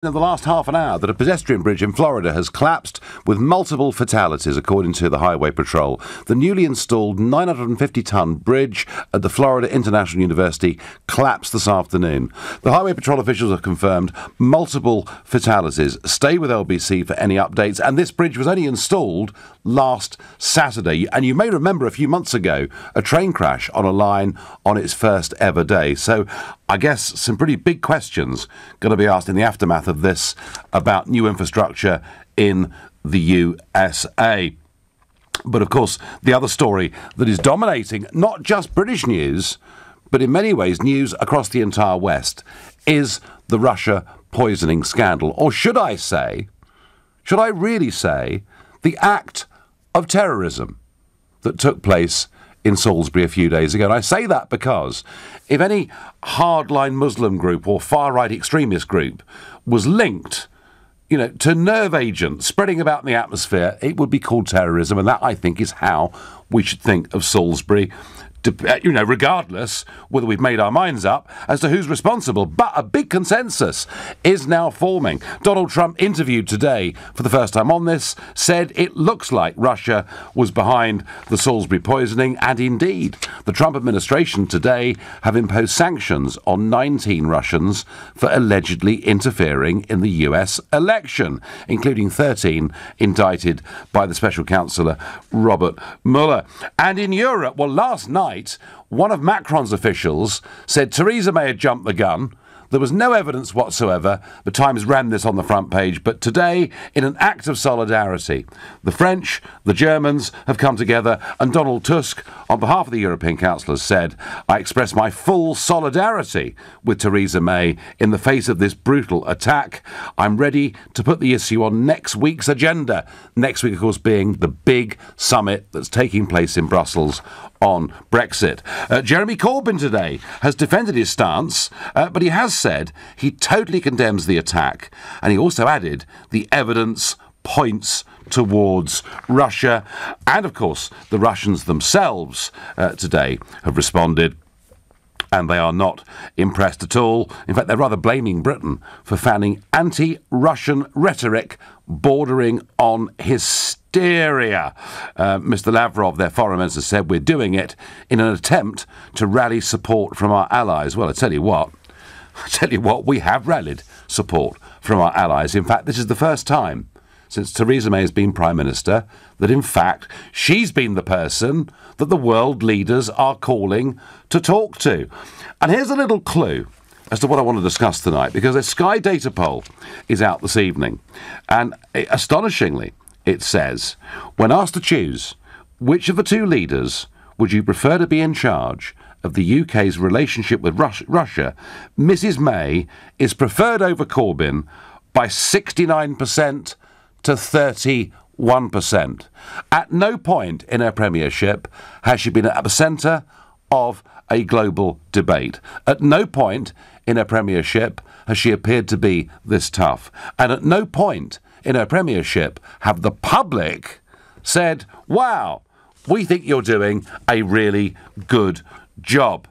In the last half an hour that a pedestrian bridge in Florida has collapsed with multiple fatalities, according to the Highway Patrol. The newly installed 950-ton bridge at the Florida International University collapsed this afternoon. The Highway Patrol officials have confirmed multiple fatalities. Stay with LBC for any updates. And this bridge was only installed last Saturday. And you may remember a few months ago a train crash on a line on its first ever day. So I guess some pretty big questions going to be asked in the aftermath of this about new infrastructure in the USA. But of course, the other story that is dominating not just British news, but in many ways news across the entire West, is the Russia poisoning scandal. Or should I really say, the act of terrorism that took place in Salisbury a few days ago. And I say that because if any hardline Muslim group or far-right extremist group was linked, to nerve agents spreading about in the atmosphere, it would be called terrorism. And that, I think, is how we should think of Salisbury, regardless whether we've made our minds up as to who's responsible. But a big consensus is now forming. Donald Trump, interviewed today for the first time on this, said it looks like Russia was behind the Salisbury poisoning. And indeed, the Trump administration today have imposed sanctions on 19 Russians for allegedly interfering in the US election, including 13 indicted by the special counselor Robert Mueller. And in Europe, last night, one of Macron's officials said Theresa May had jumped the gun. There was no evidence whatsoever. The Times ran this on the front page. But today, in an act of solidarity, the French, the Germans have come together, and Donald Tusk, on behalf of the European councillors, said, "I express my full solidarity with Theresa May in the face of this brutal attack. I'm ready to put the issue on next week's agenda." Next week, of course, being the big summit that's taking place in Brussels on Brexit. Jeremy Corbyn today has defended his stance, but he has said he totally condemns the attack, and he also added the evidence points towards Russia. And of course, the Russians themselves today have responded, and they are not impressed at all. In fact, they're rather blaming Britain for fanning anti-Russian rhetoric bordering on hysteria. Mr. Lavrov, their foreign minister, said, "We're doing it in an attempt to rally support from our allies." Well, I tell you what, we have rallied support from our allies. In fact, this is the first time since Theresa May has been Prime Minister that, in fact, she's been the person that the world leaders are calling to talk to. And here's a little clue as to what I want to discuss tonight, because a Sky data poll is out this evening. And astonishingly, it says, when asked to choose which of the two leaders would you prefer to be in charge of the UK's relationship with Russia, Mrs May is preferred over Corbyn by 69% to 31%. At no point in her premiership has she been at the centre of a global debate. At no point in her premiership has she appeared to be this tough. And at no point in her premiership have the public said, "Wow, we think you're doing a really good job."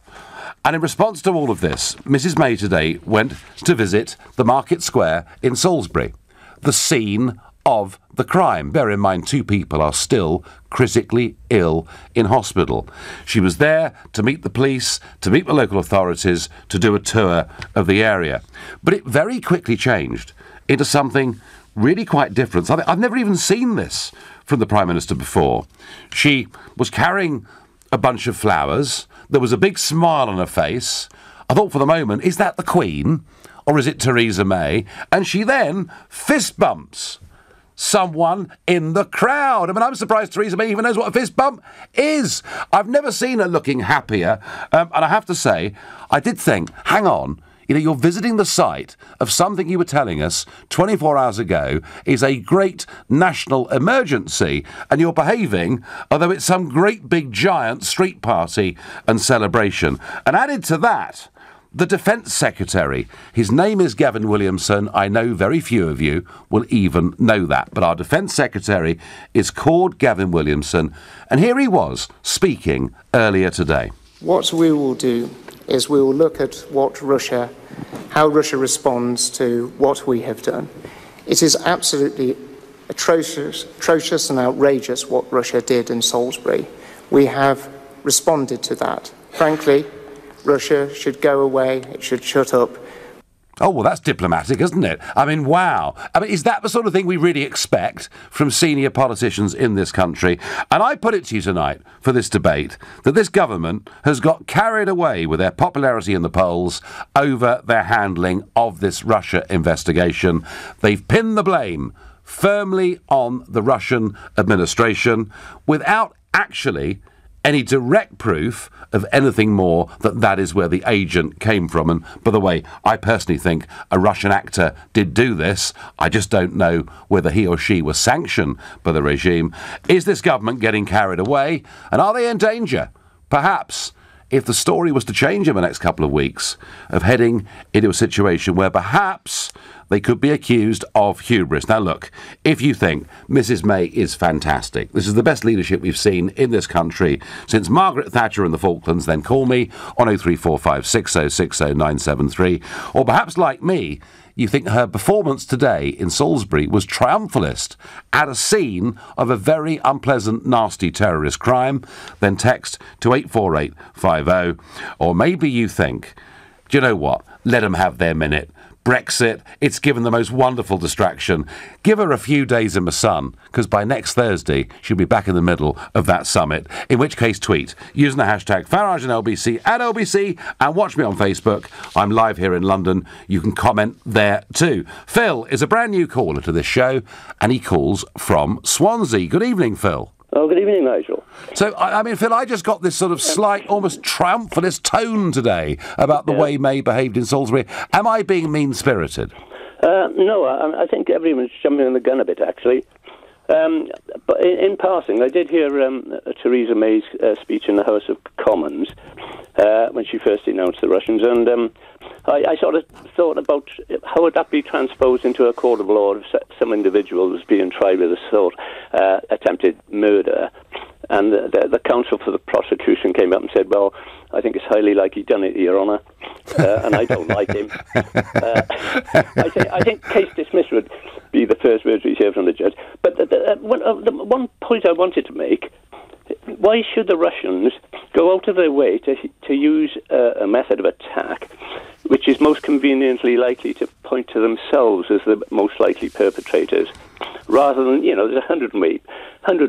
And in response to all of this, Mrs May today went to visit the Market Square in Salisbury, the scene of the crime. Bear in mind, 2 people are still critically ill in hospital. She was there to meet the police, to meet the local authorities, to do a tour of the area. But it very quickly changed into something really quite different. I've never even seen this from the Prime Minister before. She was carrying a bunch of flowers. There was a big smile on her face. I thought for the moment, is that the Queen or is it Theresa May? And she then fist bumps someone in the crowd. I mean, I'm surprised Theresa May even knows what a fist bump is. I've never seen her looking happier. And I have to say, I did think, hang on, you're visiting the site of something you were telling us 24 hours ago is a great national emergency, and you're behaving although it's some great big giant street party and celebration. And added to that, the Defence Secretary, his name is Gavin Williamson. I know very few of you will even know that, but our Defence Secretary is called Gavin Williamson, and here he was speaking earlier today. What we will do is we will look at how Russia responds to what we have done. It is absolutely atrocious and outrageous what Russia did in Salisbury. We have responded to that. Frankly, Russia should go away, it should shut up. Oh, well, that's diplomatic, isn't it? I mean, wow. I mean, is that the sort of thing we really expect from senior politicians in this country? And I put it to you tonight for this debate that this government has got carried away with their popularity in the polls over their handling of this Russia investigation. They've pinned the blame firmly on the Russian administration without actually any direct proof of anything more that is where the agent came from. And by the way, I personally think a Russian actor did do this. I just don't know whether he or she was sanctioned by the regime. Is this government getting carried away? And are they in danger? Perhaps, if the story was to change in the next couple of weeks, of heading into a situation where perhaps they could be accused of hubris. Now look, if you think Mrs May is fantastic, this is the best leadership we've seen in this country since Margaret Thatcher and the Falklands, then call me on 0345 6060 973. Or perhaps like me, you think her performance today in Salisbury was triumphalist at a scene of a very unpleasant, nasty terrorist crime, then text to 84850. Or maybe you think, do you know what? Let them have their minute. Brexit, it's given the most wonderful distraction. Give her a few days in the sun, because by next Thursday she'll be back in the middle of that summit. In which case, tweet using the hashtag Farage and LBC at LBC, and watch me on Facebook. I'm live here in London. You can comment there too. Phil is a brand new caller to this show, and he calls from Swansea. Good evening, Phil. Oh, good evening, Nigel. So, I mean, Phil, I just got this sort of slight, almost triumphalist tone today about the way May behaved in Salisbury. Am I being mean-spirited? No, I think everyone's jumping on the gun a bit, actually. But in passing, I did hear Theresa May's speech in the House of Commons when she first denounced the Russians, and I sort of thought about how would that be transposed into a court of law if some individual was being tried with attempted murder, and the counsel for the prosecution came up and said, well, I think it's highly likely done it, Your Honour, and I don't like him. I think case dismissed would be the first words we hear from the judge. But the one point I wanted to make, why should the Russians go out of their way to use a method of attack which is most conveniently likely to point to themselves as the most likely perpetrators, rather than, there's 100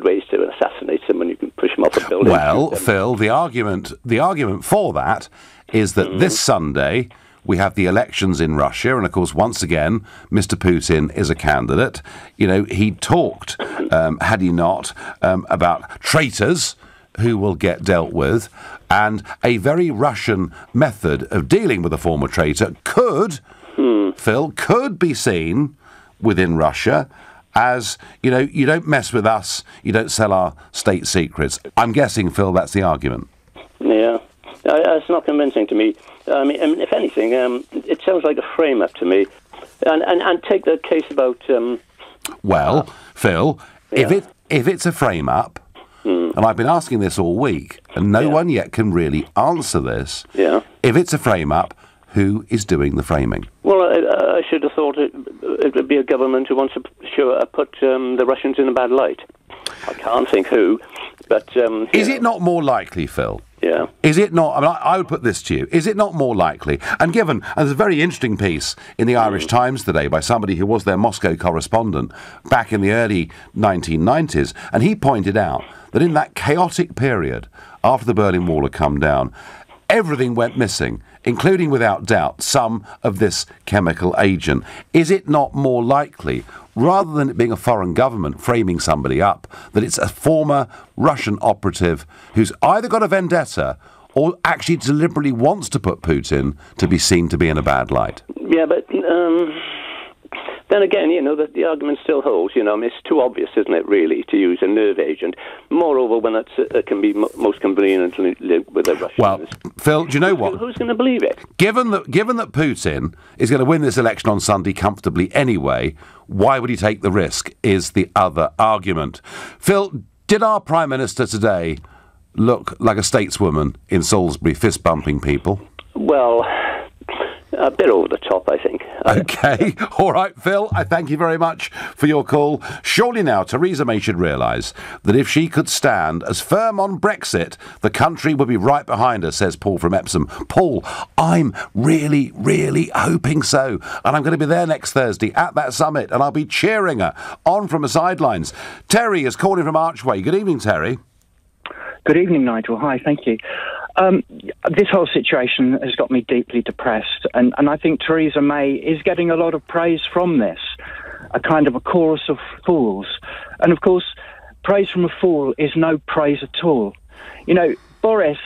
ways to assassinate someone. You can push them off a building. Well, Phil, the argument for that is that this Sunday we have the elections in Russia, and of course, once again, Mr. Putin is a candidate. He talked, had he not, about traitors who will get dealt with, and a very Russian method of dealing with a former traitor Phil, could be seen within Russia as, you don't mess with us, you don't sell our state secrets. I'm guessing, Phil, that's the argument. Yeah. It's not convincing to me. I mean, if anything, it sounds like a frame-up to me. And take the case about... Phil, if it's a frame-up, and I've been asking this all week, and no one yet can really answer this, if it's a frame-up, who is doing the framing? Well, I should have thought it would be a government who wants to put the Russians in a bad light. I can't think who, but... is it not more likely, Phil? Yeah. Is it not, I mean, I would put this to you, is it not more likely, and there's a very interesting piece in the Irish Times today by somebody who was their Moscow correspondent back in the early 1990s, and he pointed out that in that chaotic period after the Berlin Wall had come down, everything went missing, including, without doubt, some of this chemical agent. Is it not more likely, rather than it being a foreign government framing somebody up, that it's a former Russian operative who's either got a vendetta or actually deliberately wants to put Putin to be seen to be in a bad light? Yeah, but... then again, the argument still holds. It's too obvious, isn't it, really, to use a nerve agent. Moreover, when it can be most convenient to live with the Russians. Well, Phil, do you know what? Who's going to believe it? Given that Putin is going to win this election on Sunday comfortably anyway, why would he take the risk, is the other argument. Phil, did our Prime Minister today look like a stateswoman in Salisbury fist-bumping people? Well, a bit over the top, I think. OK. All right, Phil, I thank you very much for your call. Surely now Theresa May should realise that if she could stand as firm on Brexit, the country would be right behind her, says Paul from Epsom. Paul, I'm really, really hoping so. And I'm going to be there next Thursday at that summit, and I'll be cheering her on from the sidelines. Terry is calling from Archway. Good evening, Terry. Good evening, Nigel. Hi, thank you. This whole situation has got me deeply depressed, and I think Theresa May is getting a lot of praise from this, a kind of a chorus of fools. And of course, praise from a fool is no praise at all. You know, Boris,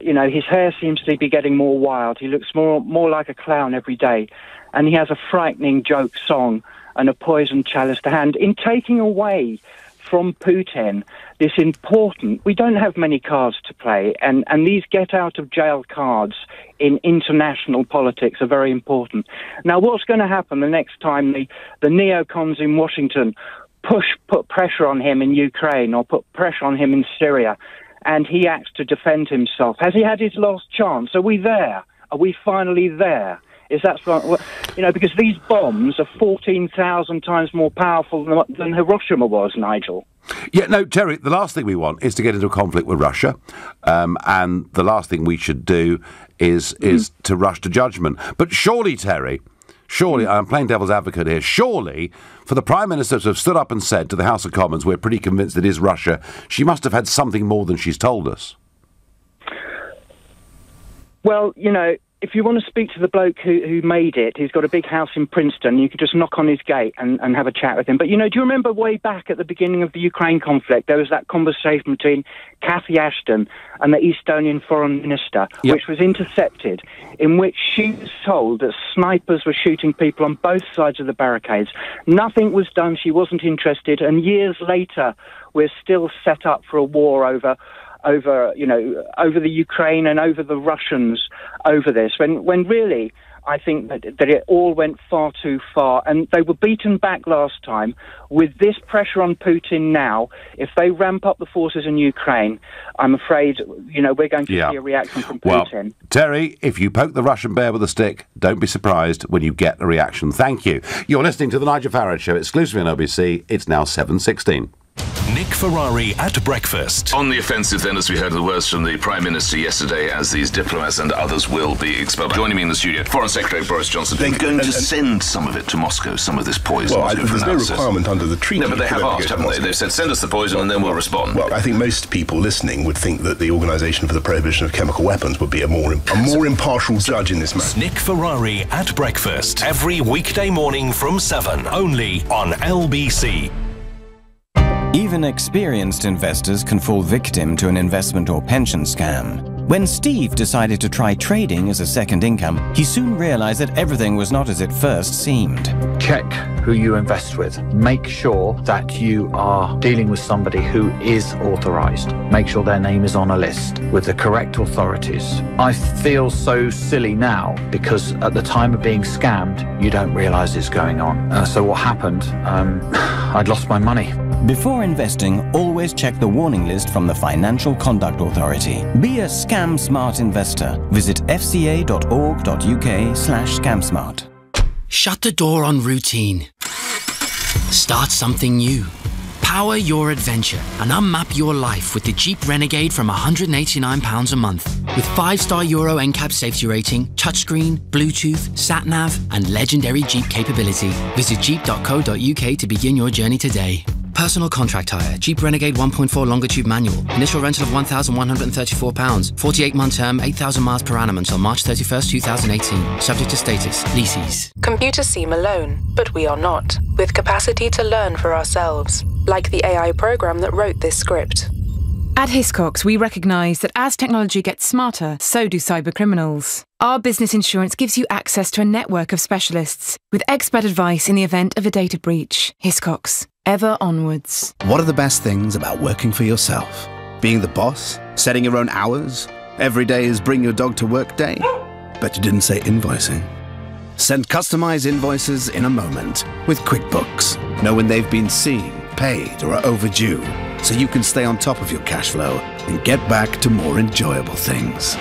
his hair seems to be getting more wild. He looks more like a clown every day, and he has a frightening joke song and a poisoned chalice to hand. In taking away from Putin this important, we don't have many cards to play, and these get out of jail cards in international politics are very important. Now, what's going to happen the next time the neocons in Washington put pressure on him in Ukraine or put pressure on him in Syria, and he acts to defend himself? Has he had his last chance? Are we there? Are we finally there? Is that, because these bombs are 14,000 times more powerful than Hiroshima was, Nigel. Yeah, no, Terry, the last thing we want is to get into a conflict with Russia, and the last thing we should do is to rush to judgment. But surely, Terry, I'm playing devil's advocate here, surely for the Prime Minister to have stood up and said to the House of Commons, we're pretty convinced it is Russia, she must have had something more than she's told us. Well, if you want to speak to the bloke who made it, he's got a big house in Princeton, you could just knock on his gate and have a chat with him. But, do you remember way back at the beginning of the Ukraine conflict, there was that conversation between Cathy Ashton and the Estonian foreign minister, yep, which was intercepted, in which she was told that snipers were shooting people on both sides of the barricades. Nothing was done, she wasn't interested, and years later, we're still set up for a war over the Ukraine and over the Russians over this, when really I think that it all went far too far, and they were beaten back last time. With this pressure on Putin now, if they ramp up the forces in Ukraine, I'm afraid, we're going to see a reaction from Putin. Well, Terry, if you poke the Russian bear with a stick, don't be surprised when you get a reaction. Thank you. You're listening to The Nigel Farage Show, exclusively on LBC. It's now 7:16. Nick Ferrari at breakfast. On the offensive, then, as we heard the words from the Prime Minister yesterday, as these diplomats and others will be expelled. Joining me in the studio, Foreign Secretary Boris Johnson. They're going to send some of it to Moscow, some of this poison. Well, there's no requirement under the treaty. No, but they have asked, haven't they? They've said, send us the poison and then we'll respond. Well, I think most people listening would think that the Organisation for the Prohibition of Chemical Weapons would be a more impartial judge in this matter. Nick Ferrari at breakfast. Every weekday morning from 7, only on LBC. Even experienced investors can fall victim to an investment or pension scam. When Steve decided to try trading as a second income, he soon realized that everything was not as it first seemed. Check who you invest with. Make sure that you are dealing with somebody who is authorized. Make sure their name is on a list with the correct authorities. I feel so silly now because at the time of being scammed, you don't realize it's going on. So what happened? I'd lost my money. Before investing, always check the warning list from the Financial Conduct Authority. Be a scam-smart investor. Visit fca.org.uk/scamsmart. Shut the door on routine. Start something new. Power your adventure and unmap your life with the Jeep Renegade from £189 a month. With 5-star Euro NCAP safety rating, touchscreen, Bluetooth, sat-nav and legendary Jeep capability. Visit jeep.co.uk to begin your journey today. Personal contract hire. Jeep Renegade 1.4 longitude manual. Initial rental of £1,134. 48-month term, 8,000 miles per annum until March 31st, 2018. Subject to status. Leases. Computers seem alone, but we are not. With capacity to learn for ourselves. Like the AI program that wrote this script. At Hiscox, we recognise that as technology gets smarter, so do cybercriminals. Our business insurance gives you access to a network of specialists with expert advice in the event of a data breach. Hiscox. Ever onwards. What are the best things about working for yourself? Being the boss? Setting your own hours? Every day is bring your dog to work day? Bet you didn't say invoicing. Send customized invoices in a moment with QuickBooks. Know when they've been seen, paid, or are overdue. so you can stay on top of your cash flow and get back to more enjoyable things.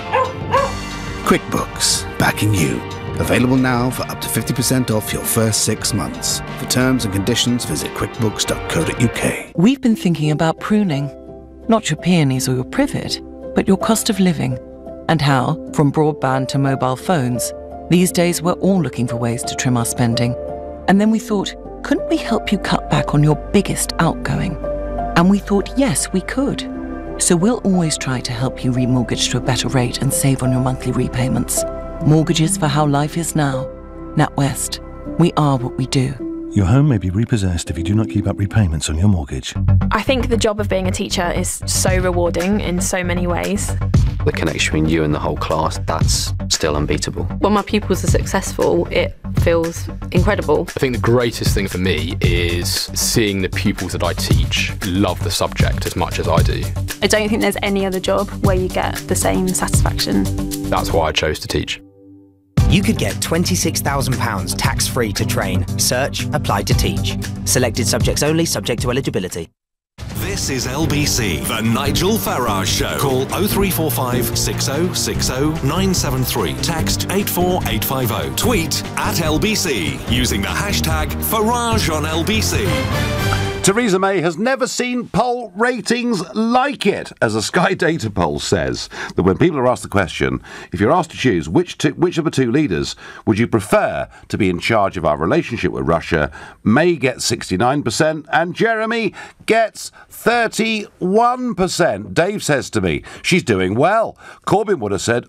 QuickBooks, backing you. Available now for up to 50% off your first 6 months. For terms and conditions, visit quickbooks.co.uk. We've been thinking about pruning. Not your peonies or your privet, but your cost of living. And how, from broadband to mobile phones, these days we're all looking for ways to trim our spending. And then we thought, couldn't we help you cut back on your biggest outgoing? And we thought, yes, we could. So we'll always try to help you remortgage to a better rate and save on your monthly repayments. Mortgages for how life is now. NatWest. We are what we do. Your home may be repossessed if you do not keep up repayments on your mortgage. I think the job of being a teacher is so rewarding in so many ways. The connection between you and the whole class, that's still unbeatable. When my pupils are successful, it feels incredible. I think the greatest thing for me is seeing the pupils that I teach love the subject as much as I do. I don't think there's any other job where you get the same satisfaction. That's why I chose to teach. You could get £26,000 tax-free to train. Search, apply to teach. Selected subjects only, subject to eligibility. This is LBC, the Nigel Farage Show. Call 0345 6060 973. Text 84850. Tweet at LBC using the hashtag Farage on LBC. Theresa May has never seen poll ratings like it, as a Sky Data poll says, that when people are asked the question, if you're asked to choose which of the two leaders would you prefer to be in charge of our relationship with Russia, May gets 69% and Jeremy gets 31%. Dave says to me, she's doing well. Corbyn would have said,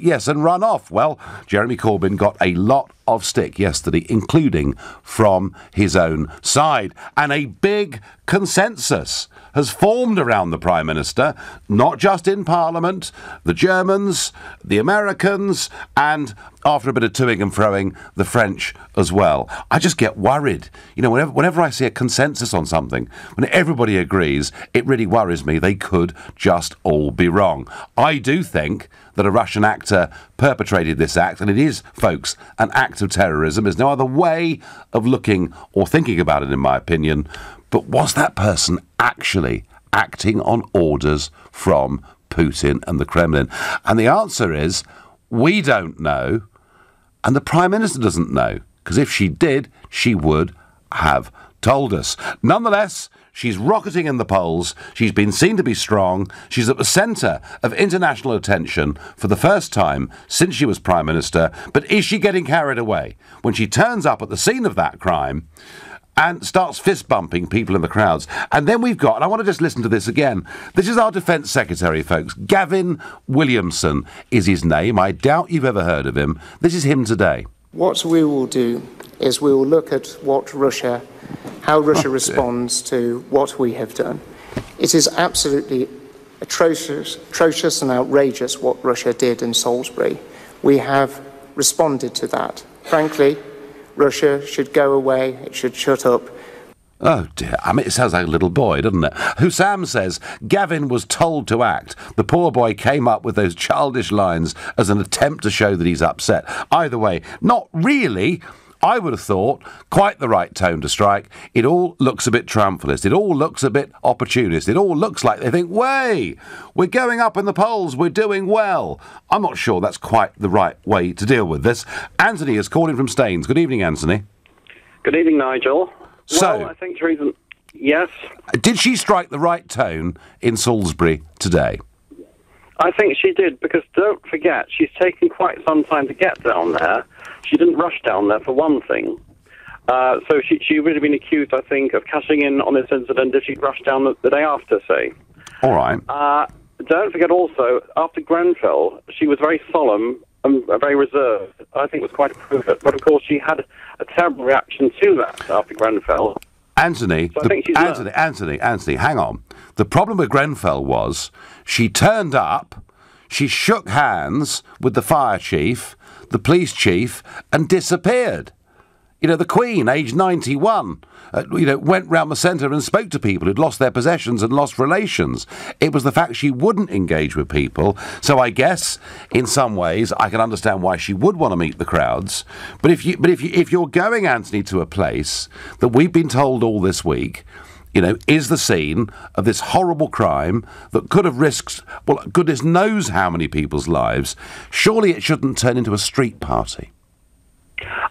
yes, and run off. Well, Jeremy Corbyn got a lot of stick yesterday, including from his own side. And a big consensus has formed around the Prime Minister, not just in Parliament, the Germans, the Americans, and after a bit of toing and froing, the French as well. I just get worried. You know, whenever I see a consensus on something, when everybody agrees, it really worries me. They could just all be wrong. I do think that a Russian actor perpetrated this act, and it is, folks, an act of terrorism. There's no other way of looking or thinking about it, in my opinion. But was that person actually acting on orders from Putin and the Kremlin? And the answer is, we don't know, and the Prime Minister doesn't know, because if she did, she would have told us. Nonetheless, she's rocketing in the polls. She's been seen to be strong. She's at the centre of international attention for the first time since she was Prime Minister. But is she getting carried away when she turns up at the scene of that crime and starts fist-bumping people in the crowds? And then we've got, and I want to just listen to this again, this is our Defence Secretary, folks. Gavin Williamson is his name. I doubt you've ever heard of him. This is him today. What we will do is we will look at how Russia responds to what we have done. It is absolutely atrocious and outrageous what Russia did in Salisbury. We have responded to that. Frankly, Russia should go away, it should shut up. Oh dear, I mean, it sounds like a little boy, doesn't it? Hussam says, Gavin was told to act. The poor boy came up with those childish lines as an attempt to show that he's upset. Either way, not really. I would have thought quite the right tone to strike. It all looks a bit triumphalist. It all looks a bit opportunist. It all looks like they think, way, we're going up in the polls, we're doing well. I'm not sure that's quite the right way to deal with this. Anthony is calling from Staines. Good evening, Anthony. Good evening, Nigel. So, well, I think Theresa... Yes? Did she strike the right tone in Salisbury today? I think she did, because don't forget, she's taken quite some time to get down there. She didn't rush down there, for one thing. So she would have been accused, I think, of cashing in on this incident if she'd rushed down the day after, say. All right. Don't forget also, after Grenfell, she was very solemn and very reserved. I think it was quite appropriate. But, of course, she had a terrible reaction to that after Grenfell. Anthony, so Anthony, hang on. The problem with Grenfell was she turned up, she shook hands with the fire chief, the police chief, and disappeared. You know, the Queen, aged 91, went round the centre and spoke to people who'd lost their possessions and lost relations. It was the fact she wouldn't engage with people. So I guess, in some ways, I can understand why she would want to meet the crowds. But if you're going, Anthony, to a place that we've been told all this week is the scene of this horrible crime that could have risked, well, goodness knows how many people's lives. Surely it shouldn't turn into a street party.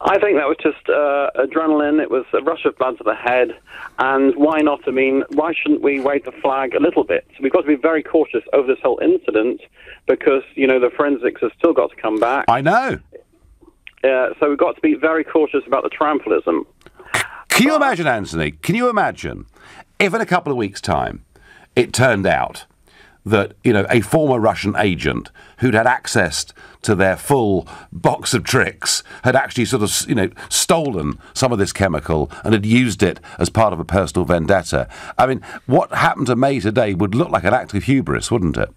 I think that was just adrenaline. It was a rush of blood to the head. And why not? I mean, why shouldn't we wave the flag a little bit? So we've got to be very cautious over this whole incident because, the forensics have still got to come back. I know. So we've got to be very cautious about the triumphalism. Can you imagine, Anthony, if in a couple of weeks' time it turned out that, a former Russian agent who'd had access to their full box of tricks had actually sort of, stolen some of this chemical and had used it as part of a personal vendetta? I mean, what happened to May today would look like an act of hubris, wouldn't it?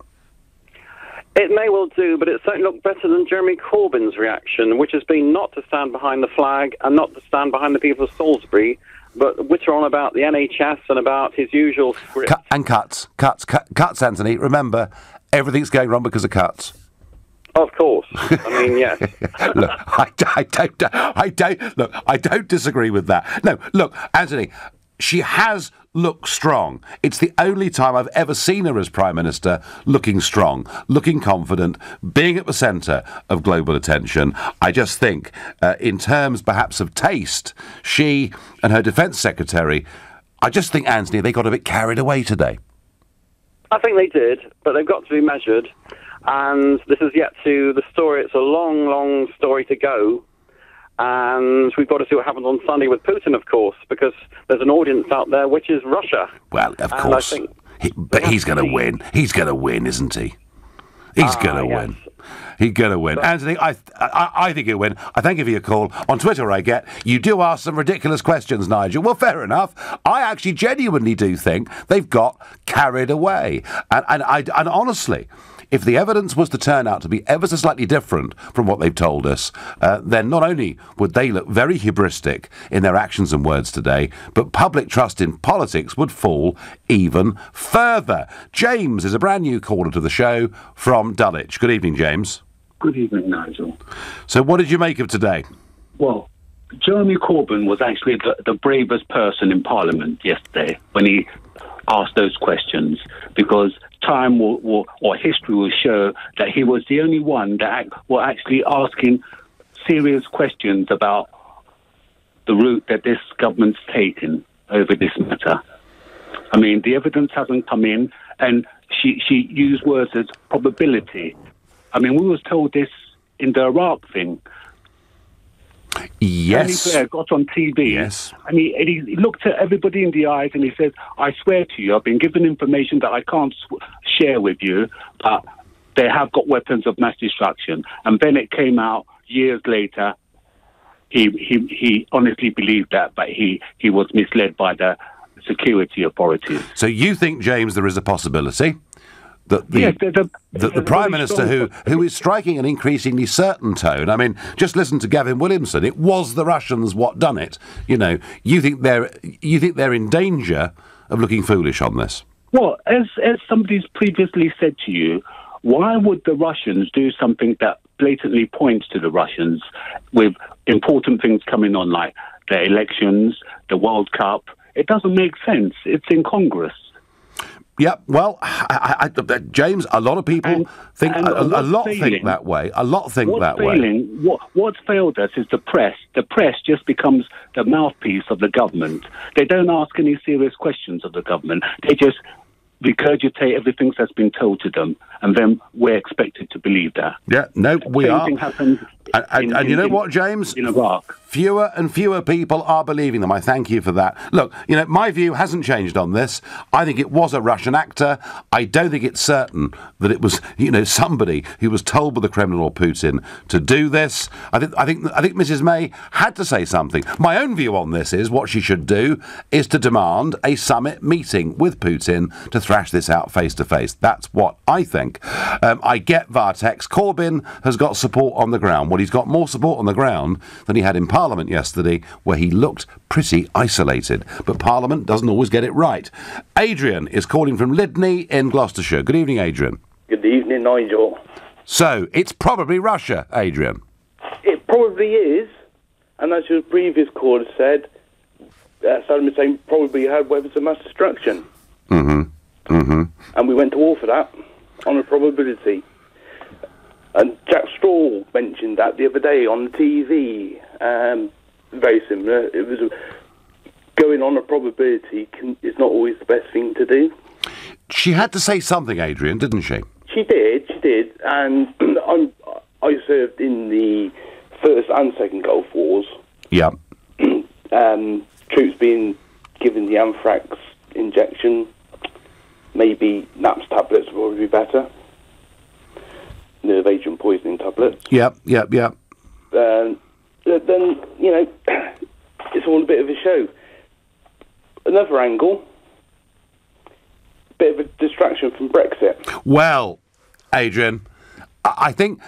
It may well do, but it certainly looked better than Jeremy Corbyn's reaction, which has been not to stand behind the flag and not to stand behind the people of Salisbury, but witter on about the NHS and about his usual script. Cuts, Anthony. Remember, everything's going wrong because of cuts. Of course. I mean, yes. Look, I don't disagree with that. No, look, Anthony, she has looked strong. It's the only time I've ever seen her as Prime Minister looking strong, looking confident, being at the centre of global attention. I just think, in terms perhaps of taste, she and her Defence Secretary, I just think, Anthony, they got a bit carried away today. I think they did, but they've got to be measured. And this is yet to the story. It's a long, long story to go. And we've got to see what happens on Sunday with Putin, of course, because there's an audience out there which is Russia. Well, of course. But he's going to win. He's going to win, isn't he? He's going to win. He's going to win. Anthony, I think he'll win. I thank you for your call. On Twitter, you do ask some ridiculous questions, Nigel. Well, fair enough. I actually genuinely do think they've got carried away. And honestly, if the evidence was to turn out to be ever so slightly different from what they've told us, then not only would they look very hubristic in their actions and words today, but public trust in politics would fall even further. James is a brand new caller to the show from Dulwich. Good evening, James. Good evening, Nigel. So what did you make of today? Well, Jeremy Corbyn was actually the bravest person in Parliament yesterday when he asked those questions, because time or history will show that he was the only one that were actually asking serious questions about the route that this government's taken over this matter. I mean, the evidence hasn't come in, and she used words as probability. I mean, we was told this in the Iraq thing. Yes. Tony Blair got on TV, yes, and he looked at everybody in the eyes and he said, I swear to you, I've been given information that I can't share with you, but they have got weapons of mass destruction. And then it came out years later, he honestly believed that, but he was misled by the security authorities. So you think, James, there is a possibility that the Prime Minister, who is striking an increasingly certain tone, I mean, just listen to Gavin Williamson. It was the Russians what done it. You think they're in danger of looking foolish on this? Well, as somebody's previously said to you, why would the Russians do something that blatantly points to the Russians with important things coming on, like the elections, the World Cup? It doesn't make sense. It's in Congress. Yeah, well, James, a lot of people think think that way. A lot think that way. What's failed us is the press. The press just becomes the mouthpiece of the government. They don't ask any serious questions of the government. They just regurgitate everything that's been told to them, and then we're expected to believe that. Yeah, no, we are. Same thing happened and you know what, James? In Iraq. Fewer and fewer people are believing them. I thank you for that. Look, my view hasn't changed on this. I think it was a Russian actor. I don't think it's certain that it was, somebody who was told by the Kremlin or Putin to do this. I think Mrs. May had to say something. My own view on this is what she should do is to demand a summit meeting with Putin to thrash this out face to face. That's what I think. I get via text, Corbyn has got support on the ground. Well, he's got more support on the ground than he had in Parliament yesterday, where he looked pretty isolated. But Parliament doesn't always get it right. Adrian is calling from Lydney in Gloucestershire. Good evening, Adrian. Good evening, Nigel. So, it's probably Russia, Adrian. It probably is, and as your previous caller said, Saddam Hussein probably had weapons of mass destruction. Mm-hmm. Mm-hmm. And we went to war for that on a probability. And Jack Straw mentioned that the other day on the TV. Very similar. It was going on a probability is not always the best thing to do. She had to say something, Adrian, didn't she? She did. And I served in the First and Second Gulf Wars. Yeah. Troops being given the anthrax injection, maybe NAPS tablets would probably be better. Nerve agent poisoning tablets. Yep. Then, it's all a bit of a show. Another angle, bit of a distraction from Brexit. Well, Adrian, I think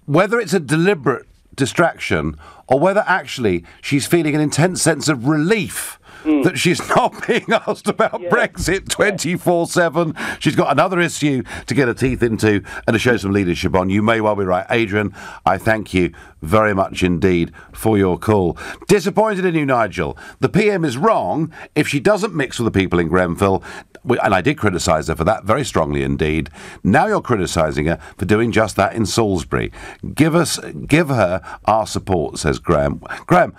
whether it's a deliberate distraction or whether actually she's feeling an intense sense of relief that she's not being asked about Brexit 24/7. She's got another issue to get her teeth into and to show some leadership on. You may well be right. Adrian, I thank you very much indeed for your call. Disappointed in you, Nigel. The PM is wrong if she doesn't mix with the people in Grenfell, and I did criticise her for that very strongly indeed. Now you're criticising her for doing just that in Salisbury. Give her our support, says Graham. Graham,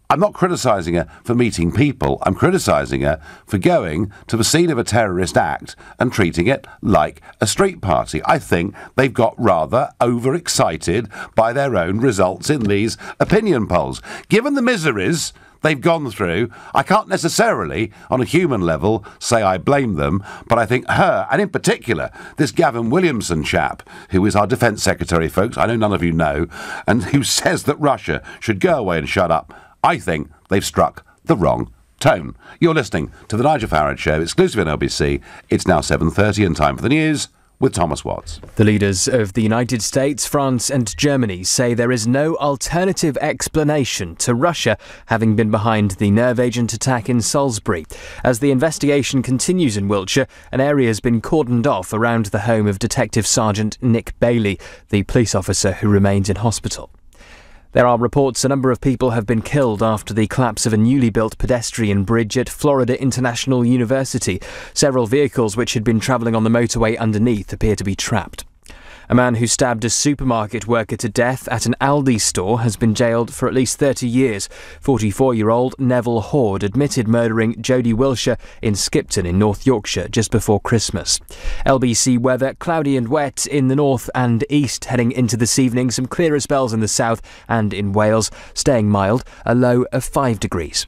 I'm not criticising her for meeting people. I'm criticising her for going to the scene of a terrorist act and treating it like a street party. I think they've got rather overexcited by their own results in these opinion polls. Given the miseries they've gone through, I can't necessarily, on a human level, say I blame them, but I think her, and in particular, this Gavin Williamson chap, who is our Defence Secretary, folks, I know none of you know, and who says that Russia should go away and shut up, I think they've struck the wrong tone. You're listening to The Nigel Farage Show, exclusive on LBC. It's now 7:30 and time for the news with Thomas Watts. The leaders of the United States, France and Germany say there is no alternative explanation to Russia having been behind the nerve agent attack in Salisbury. As the investigation continues in Wiltshire, an area has been cordoned off around the home of Detective Sergeant Nick Bailey, the police officer who remains in hospital. There are reports a number of people have been killed after the collapse of a newly built pedestrian bridge at Florida International University. Several vehicles which had been travelling on the motorway underneath appear to be trapped. A man who stabbed a supermarket worker to death at an Aldi store has been jailed for at least 30 years. 44-year-old Neville Horde admitted murdering Jodie Wilshire in Skipton in North Yorkshire just before Christmas. LBC weather, cloudy and wet in the north and east heading into this evening. Some clearer spells in the south and in Wales, staying mild, a low of 5 degrees.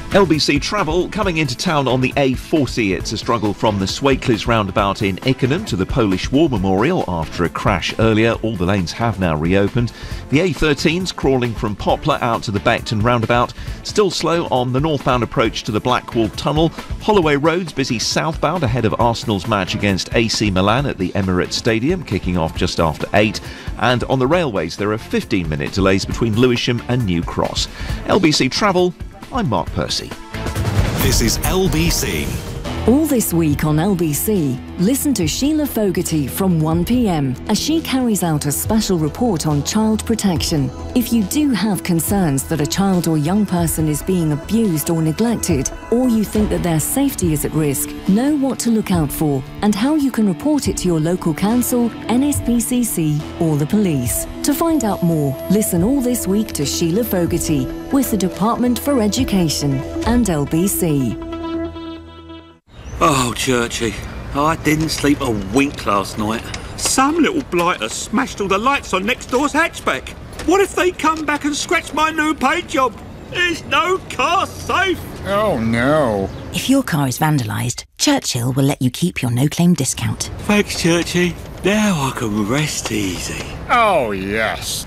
LBC travel coming into town on the A40. It's a struggle from the Swakeleys roundabout in Ickenham to the Polish War Memorial after a crash earlier. All the lanes have now reopened. The A13's crawling from Poplar out to the Beckton roundabout. Still slow on the northbound approach to the Blackwall Tunnel. Holloway Road's busy southbound ahead of Arsenal's match against AC Milan at the Emirates Stadium, kicking off just after 8. And on the railways, there are 15-minute delays between Lewisham and New Cross. LBC Travel, I'm Mark Percy. This is LBC. All this week on LBC, listen to Sheila Fogarty from 1 p.m. as she carries out a special report on child protection. If you do have concerns that a child or young person is being abused or neglected, or you think that their safety is at risk, know what to look out for and how you can report it to your local council, NSPCC or the police. To find out more, listen all this week to Sheila Fogarty with the Department for Education and LBC. Oh, Churchy, I didn't sleep a wink last night. Some little blighter smashed all the lights on next door's hatchback. What if they come back and scratch my new paint job? There's no car safe. Oh, no. If your car is vandalised, Churchill will let you keep your no-claim discount. Thanks, Churchy. Now I can rest easy. Oh, yes.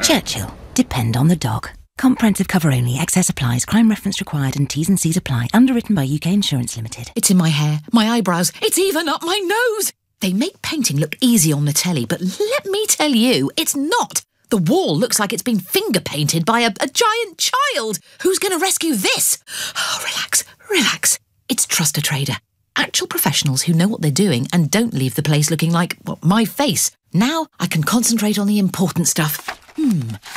Churchill, depend on the dog. Comprehensive cover only, excess applies, crime reference required and T's and C's apply. Underwritten by UK Insurance Limited. It's in my hair, my eyebrows, it's even up my nose! They make painting look easy on the telly, but let me tell you, it's not. The wall looks like it's been finger painted by a giant child. Who's going to rescue this? Oh, relax, relax. It's Trust a Trader. Actual professionals who know what they're doing and don't leave the place looking like, well, my face. Now I can concentrate on the important stuff.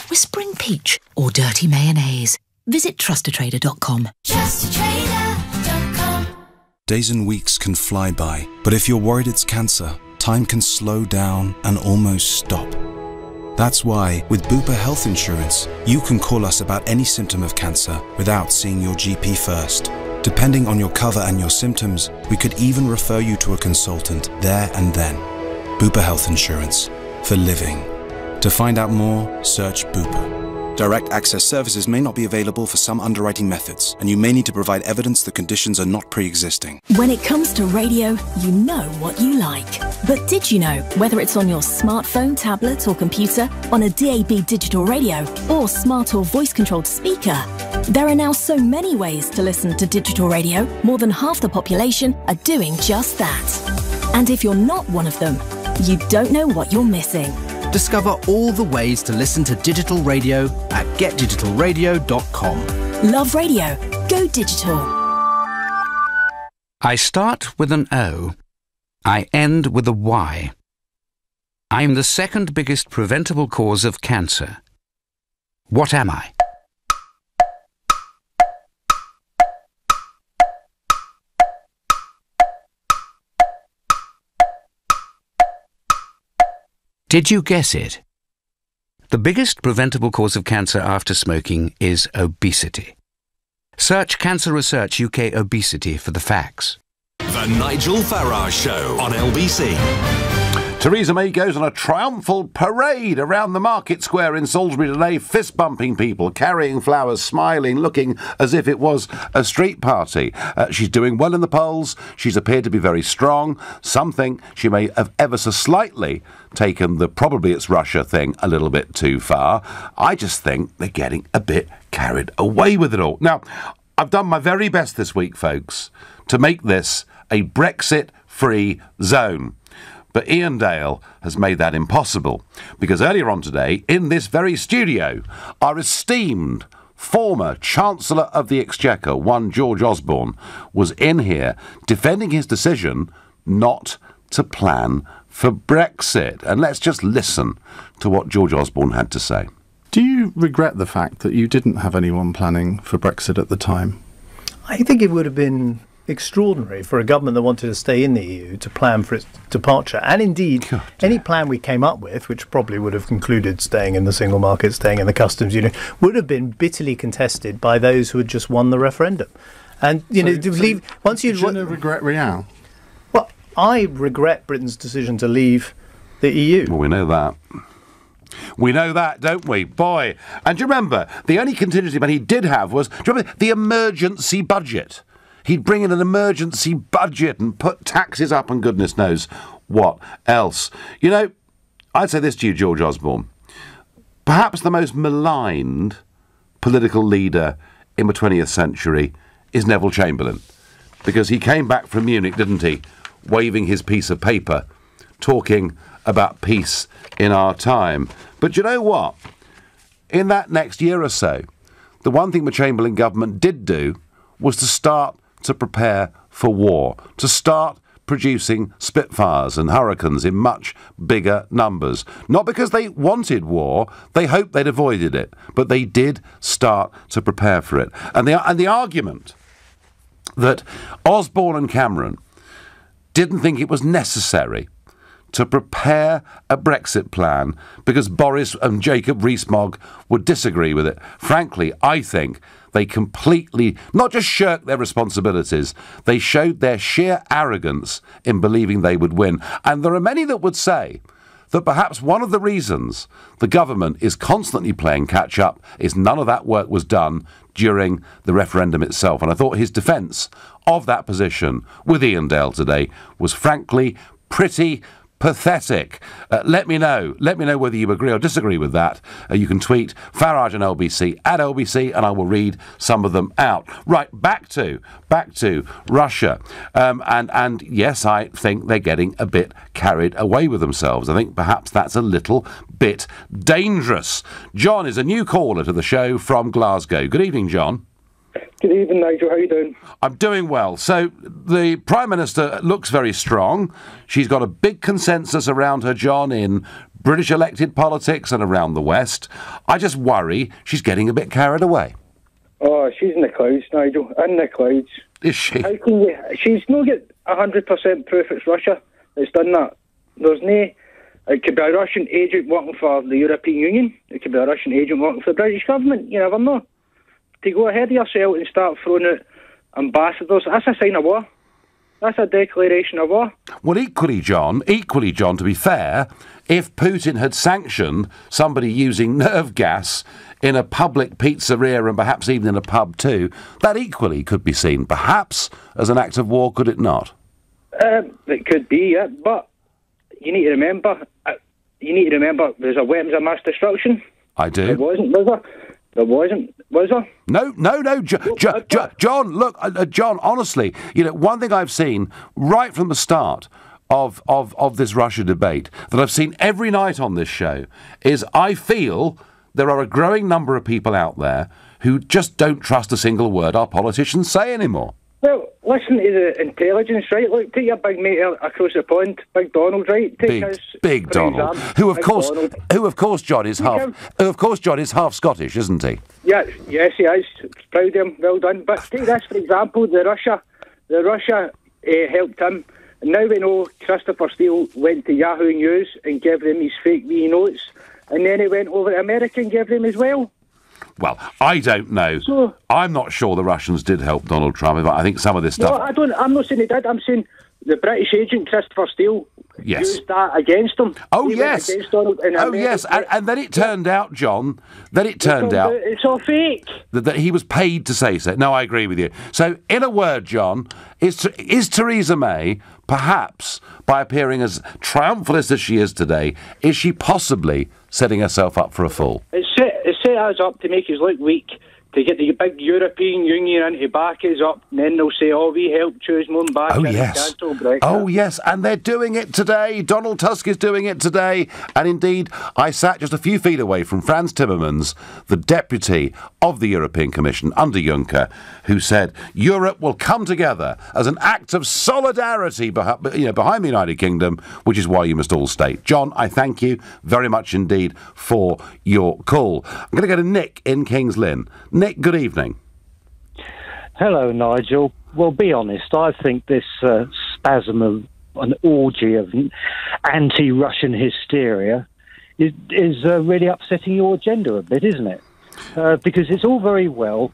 Whispering peach or dirty mayonnaise. visit trustatrader.com. Trustatrader.com. Days and weeks can fly by, but if you're worried it's cancer, time can slow down and almost stop. That's why, with Bupa Health Insurance, you can call us about any symptom of cancer without seeing your GP first. Depending on your cover and your symptoms, we could even refer you to a consultant there and then. Bupa Health Insurance. For living. To find out more, search Bupa. Direct access services may not be available for some underwriting methods, and you may need to provide evidence the conditions are not pre-existing. When it comes to radio, you know what you like. But did you know, whether it's on your smartphone, tablet or computer, on a DAB digital radio, or smart or voice-controlled speaker, there are now so many ways to listen to digital radio, more than half the population are doing just that. And if you're not one of them, you don't know what you're missing. Discover all the ways to listen to digital radio at getdigitalradio.com. Love radio. Go digital. I start with an O. I end with a Y. I'm the second biggest preventable cause of cancer. What am I? Did you guess it? The biggest preventable cause of cancer after smoking is obesity. Search Cancer Research UK Obesity for the facts. The Nigel Farage Show on LBC. Theresa May goes on a triumphal parade around the market square in Salisbury today, fist-bumping people, carrying flowers, smiling, looking as if it was a street party. She's doing well in the polls. She's appeared to be very strong. Some think she may have ever so slightly taken the probably it's Russia thing a little bit too far. I just think they're getting a bit carried away with it all. Now, I've done my very best this week, folks, to make this a Brexit-free zone. But Ian Dale has made that impossible, because earlier on today, in this very studio, our esteemed former Chancellor of the Exchequer, one George Osborne, was in here defending his decision not to plan for Brexit. And let's just listen to what George Osborne had to say. Do you regret the fact that you didn't have anyone planning for Brexit at the time? I think it would have been extraordinary for a government that wanted to stay in the EU to plan for its departure. And indeed, any plan we came up with, which probably would have concluded staying in the single market, staying in the customs union, would have been bitterly contested by those who had just won the referendum. And, you know, to leave... Once you regret Real? Well, I regret Britain's decision to leave the EU. Well, we know that. We know that, don't we? Boy. And do you remember, the only contingency plan he did have was, do you remember, the emergency budget? He'd bring in an emergency budget and put taxes up and goodness knows what else. You know, I'd say this to you, George Osborne. Perhaps the most maligned political leader in the 20th century is Neville Chamberlain. Because he came back from Munich, didn't he, waving his piece of paper, talking about peace in our time. But you know what? In that next year or so, the one thing the Chamberlain government did do was to start to prepare for war, to start producing Spitfires and Hurricanes in much bigger numbers. Not because they wanted war, they hoped they'd avoided it, but they did start to prepare for it. And the argument that Osborne and Cameron didn't think it was necessary to prepare a Brexit plan because Boris and Jacob Rees-Mogg would disagree with it. Frankly, I think they completely, not just shirked their responsibilities, they showed their sheer arrogance in believing they would win. And there are many that would say that perhaps one of the reasons the government is constantly playing catch-up is none of that work was done during the referendum itself. And I thought his defence of that position with Ian Dale today was frankly pretty pathetic. Let me know whether you agree or disagree with that. You can tweet Farage and LBC at LBC and I will read some of them out. Right, back to Russia. And yes, I think they're getting a bit carried away with themselves. I think perhaps that's a little bit dangerous. John is a new caller to the show from Glasgow. Good evening, John. Good evening, Nigel. How are you doing? I'm doing well. So the Prime Minister looks very strong. She's got a big consensus around her, John, in British elected politics and around the West. I just worry she's getting a bit carried away. Oh, she's in the clouds, Nigel. In the clouds. Is she? How can you... She's not got 100% proof it's Russia that's done that. There's no... It could be a Russian agent working for the European Union. It could be a Russian agent working for the British government. You never know. To go ahead of yourself and start throwing out ambassadors, that's a sign of war. That's a declaration of war. Well, equally, John, to be fair, if Putin had sanctioned somebody using nerve gas in a public pizzeria and perhaps even in a pub too, that equally could be seen, perhaps, as an act of war, could it not? It could be, yeah, but you need to remember, there's a weapons of mass destruction. I do. There wasn't, was there? There wasn't, was there? No, John, look, John, honestly, one thing I've seen right from the start of this Russia debate, that I've seen every night on this show, is I feel there are a growing number of people out there who just don't trust a single word our politicians say anymore. Well, listen to the intelligence, right? Look, take your big mate across the pond, Big Donald, right? Big Donald, who of course, John is half Scottish, isn't he? Yeah, yes, he is. Proud of him. Well done. But take this for example: the Russia helped him, and now we know Christopher Steele went to Yahoo News and gave them his fake wee notes, and then he went over to America and gave them as well. Well, I don't know. So, I'm not sure the Russians did help Donald Trump, but I think some of this stuff... No, I'm not saying they did. I'm saying the British agent, Christopher Steele, used that against him. Oh, yes. Yes, and then it turned out, John, it's all fake. That he was paid to say so. No, I agree with you. So, in a word, John, is Theresa May, perhaps, by appearing as triumphalist as she is today, is she possibly setting herself up for a fall? It set us up to make us look weak, to get the big European Union in to back us up, and then they'll say, we helped choose them back and cancel Brexit. Oh, yes, and they're doing it today. Donald Tusk is doing it today. And indeed, I sat just a few feet away from Frans Timmermans, the deputy of the European Commission under Juncker, who said Europe will come together as an act of solidarity behind the United Kingdom, which is why you must all stay. John, I thank you very much indeed for your call. I'm going to go to Nick in Kings Lynn. Nick, good evening. Hello, Nigel. Well, be honest, I think this spasm of an orgy of anti-Russian hysteria is really upsetting your agenda a bit, isn't it? Because it's all very well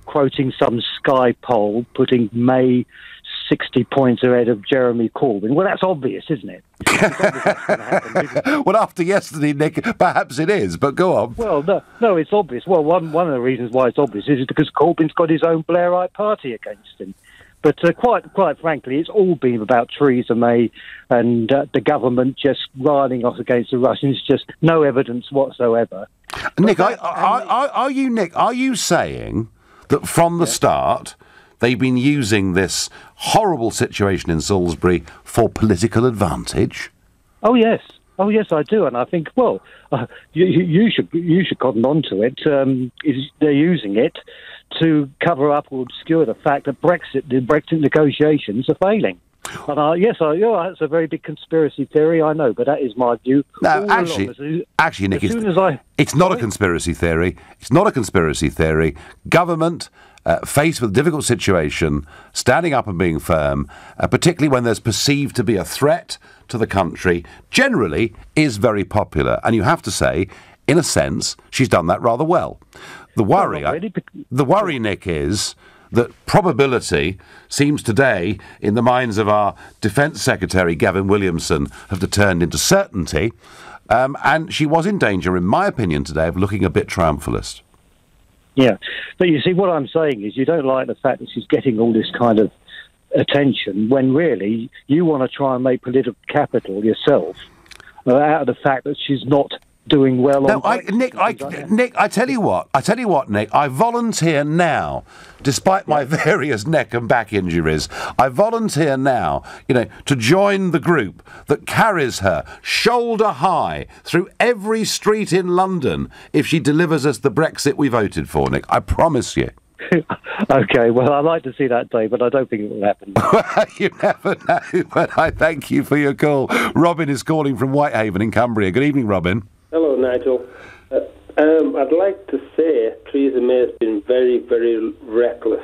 quoting some Sky poll, putting May 60 points ahead of Jeremy Corbyn. Well, that's obvious, isn't it? Well, after yesterday, Nick, perhaps it is, but go on. Well, no, it's obvious. Well, one of the reasons why it's obvious is because Corbyn's got his own Blairite party against him. But quite frankly, it's all been about Theresa May and the government just riling off against the Russians, just no evidence whatsoever. Nick, are you saying that from the start they've been using this horrible situation in Salisbury for political advantage? Oh yes, I do, and I think you should cotton on to it. They're using it to cover up or obscure the fact that the Brexit negotiations are failing. And that's a very big conspiracy theory, I know, but that is my view. No, actually, Nick, it's not a conspiracy theory. It's not a conspiracy theory. Government, faced with a difficult situation, standing up and being firm, particularly when there's perceived to be a threat to the country, generally is very popular. And you have to say, in a sense, she's done that rather well. The worry, Nick, is that probability seems today, in the minds of our Defence Secretary, Gavin Williamson, have turned into certainty. And she was in danger, in my opinion, today, of looking a bit triumphalist. Yeah, but you see, what I'm saying is you don't like the fact that she's getting all this kind of attention when really you want to try and make political capital yourself out of the fact that she's not doing well. Nick, I tell you what, Nick, I volunteer now, despite my various neck and back injuries, I volunteer now, to join the group that carries her shoulder high through every street in London if she delivers us the Brexit we voted for, Nick. I promise you. OK, well, I'd like to see that day, but I don't think it will happen. You never know, but I thank you for your call. Robin is calling from Whitehaven in Cumbria. Good evening, Robin. Hello, Nigel. I'd like to say Theresa May has been very, very reckless,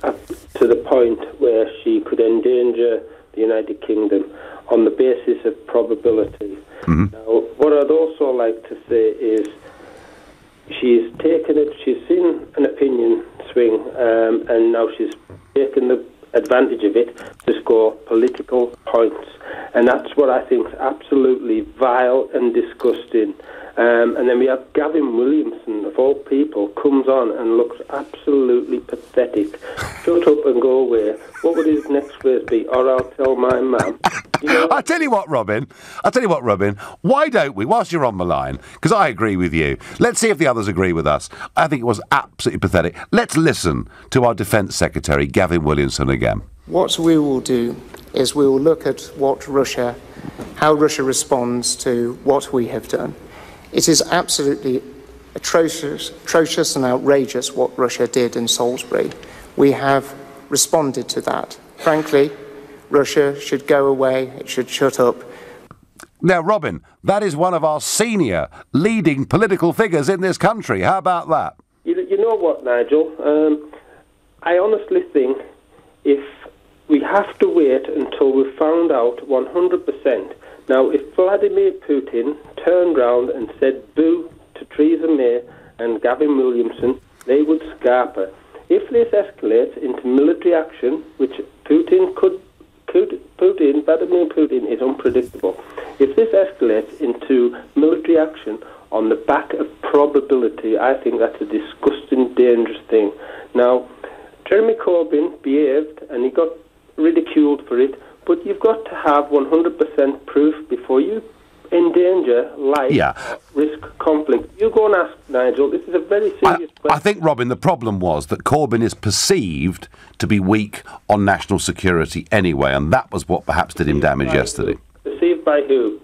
up to the point where she could endanger the United Kingdom on the basis of probability. Now, what I'd also like to say is she's seen an opinion swing, and now she's taken the advantage of it to score political points. And that's what I think is absolutely vile and disgusting. And then we have Gavin Williamson, of all people, comes on and looks absolutely pathetic. Shut up and go away. What would his next phrase be? Or I'll tell my mum. I'll tell you what, Robin. Why don't we, whilst you're on the line, because I agree with you, let's see if the others agree with us. I think it was absolutely pathetic. Let's listen to our Defence Secretary, Gavin Williamson, again. What we will do is we will look at how Russia responds to what we have done. It is absolutely atrocious and outrageous what Russia did in Salisbury. We have responded to that. Frankly, Russia should go away, it should shut up. Now, Robin, that is one of our senior leading political figures in this country. How about that? You know what, Nigel? I honestly think if we have to wait until we've found out 100%. Now, if Vladimir Putin turned round and said boo to Theresa May and Gavin Williamson, they would scarp her. If this escalates into military action, which Vladimir Putin is unpredictable. If this escalates into military action on the back of probability, I think that's a disgusting, dangerous thing. Now, Jeremy Corbyn behaved and he got ridiculed for it, but you've got to have 100% proof before you endanger life, risk conflict. You go and ask Nigel. This is a very serious question. I think, Robin, the problem was that Corbyn is perceived to be weak on national security anyway, and that was what perhaps did him damage yesterday. Perceived by who?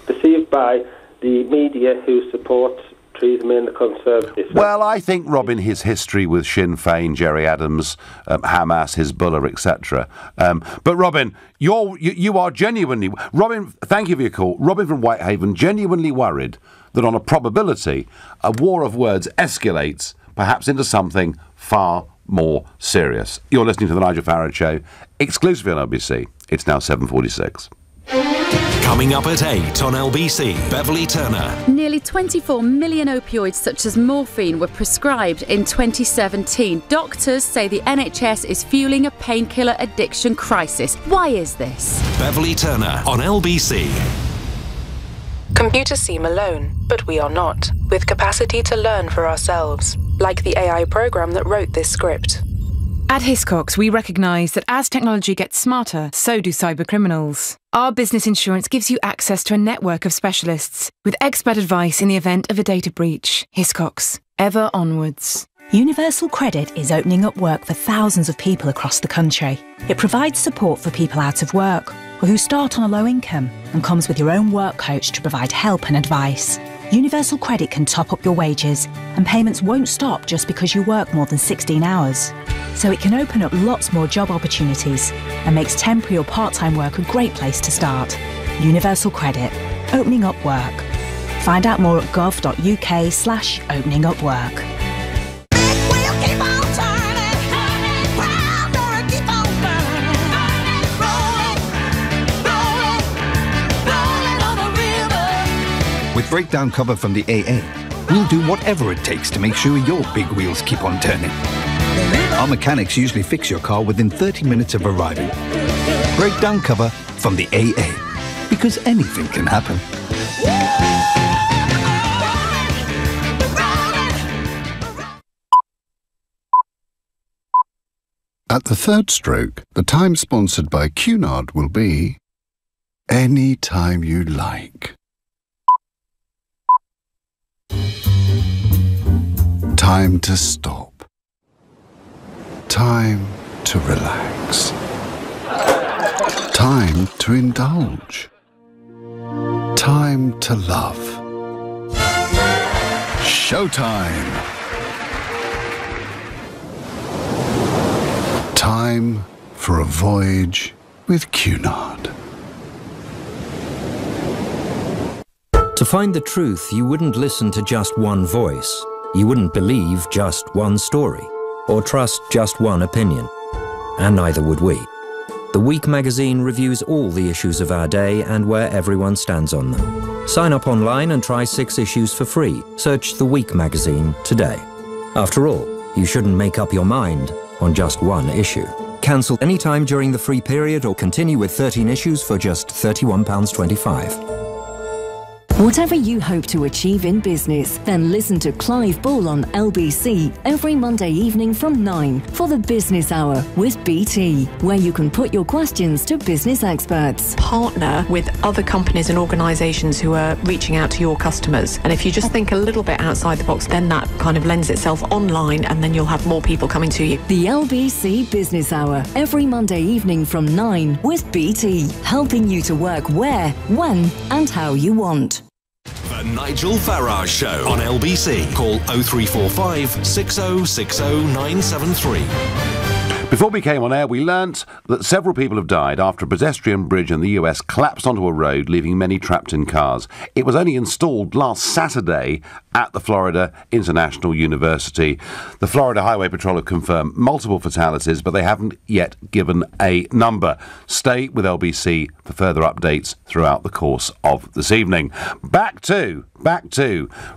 Perceived by the media who supports Theresa May and the Conservatives. Well, I think, Robin, his history with Sinn Féin, Jerry Adams, Hamas, Hezbollah, etc. But, Robin, you are genuinely... Robin, thank you for your call. Robin from Whitehaven, genuinely worried that on a probability, a war of words escalates perhaps into something far more serious. You're listening to The Nigel Farage Show, exclusively on LBC. It's now 7:46. Coming up at 8 on LBC, Beverly Turner. Nearly 24 million opioids such as morphine were prescribed in 2017. Doctors say the NHS is fueling a painkiller addiction crisis. Why is this? Beverly Turner on LBC. Computers seem alone, but we are not, with capacity to learn for ourselves, like the AI program that wrote this script. At Hiscox, we recognise that as technology gets smarter, so do cybercriminals. Our business insurance gives you access to a network of specialists with expert advice in the event of a data breach. Hiscox, ever onwards. Universal Credit is opening up work for thousands of people across the country. It provides support for people out of work or who start on a low income and comes with your own work coach to provide help and advice. Universal Credit can top up your wages and payments won't stop just because you work more than 16 hours. So it can open up lots more job opportunities and makes temporary or part-time work a great place to start. Universal Credit, opening up work. Find out more at gov.uk/openingupwork. With breakdown cover from the AA, we'll do whatever it takes to make sure your big wheels keep on turning. Our mechanics usually fix your car within 30 minutes of arriving. Breakdown cover from the AA, because anything can happen. At the third stroke, the time sponsored by Cunard will be any time you like. Time to stop. Time to relax. Time to indulge. Time to love. Showtime. Time for a voyage with Cunard. To find the truth, you wouldn't listen to just one voice. you wouldn't believe just one story or trust just one opinion. And neither would we. The Week magazine reviews all the issues of our day and where everyone stands on them. Sign up online and try 6 issues for free. Search The Week magazine today. After all, you shouldn't make up your mind on just one issue. Cancel anytime during the free period or continue with 13 issues for just £31.25. Whatever you hope to achieve in business, then listen to Clive Bull on LBC every Monday evening from 9 for the Business Hour with BT, where you can put your questions to business experts. Partner with other companies and organisations who are reaching out to your customers. And if you just think a little bit outside the box, then that kind of lends itself online, and then you'll have more people coming to you. The LBC Business Hour every Monday evening from 9 with BT, helping you to work where, when and how you want. The Nigel Farage Show on LBC. Call 0345 6060 973. Before we came on air, we learnt that several people have died after a pedestrian bridge in the US collapsed onto a road, leaving many trapped in cars. It was only installed last Saturday at the Florida International University. The Florida Highway Patrol have confirmed multiple fatalities, but they haven't yet given a number. Stay with LBC for further updates throughout the course of this evening. Back to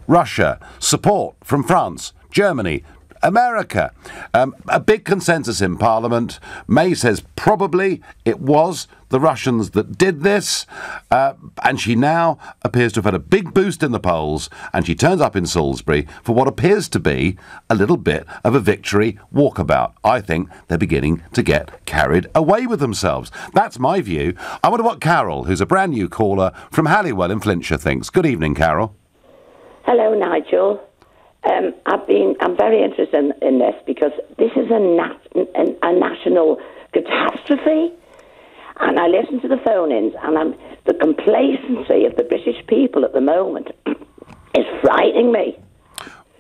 Russia. Support from France, Germany, America. A big consensus in Parliament. May says probably it was the Russians that did this, and she now appears to have had a big boost in the polls, and she turns up in Salisbury for what appears to be a little bit of a victory walkabout. I think they're beginning to get carried away with themselves. That's my view. I wonder what Carol, who's a brand new caller from Halliwell in Flintshire, thinks. Good evening, Carol. Hello, Nigel. I'm very interested in this because this is a national catastrophe, and I listen to the phone-ins, and the complacency of the British people at the moment is frightening me.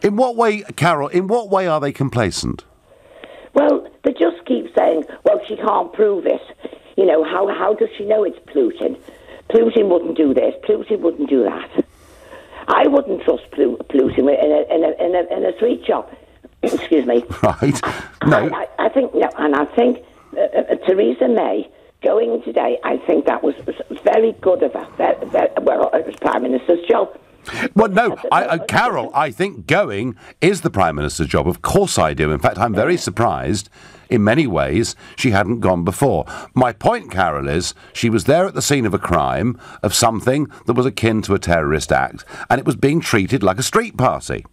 In what way, Carol? In what way are they complacent? Well, they just keep saying, "Well, she can't prove it." You know, how does she know it's Putin? Putin wouldn't do this. Putin wouldn't do that. I wouldn't trust Putin in a sweet shop. Excuse me. Right. No. I think no, and I think Theresa May going today. I think that was very good of her. Well, it was Prime Minister's job. Well, no, Carol, I think going is the Prime Minister's job. Of course I do. In fact, I'm very surprised, in many ways, she hadn't gone before. My point, Carol, is she was there at the scene of a crime, of something that was akin to a terrorist act, and it was being treated like a street party.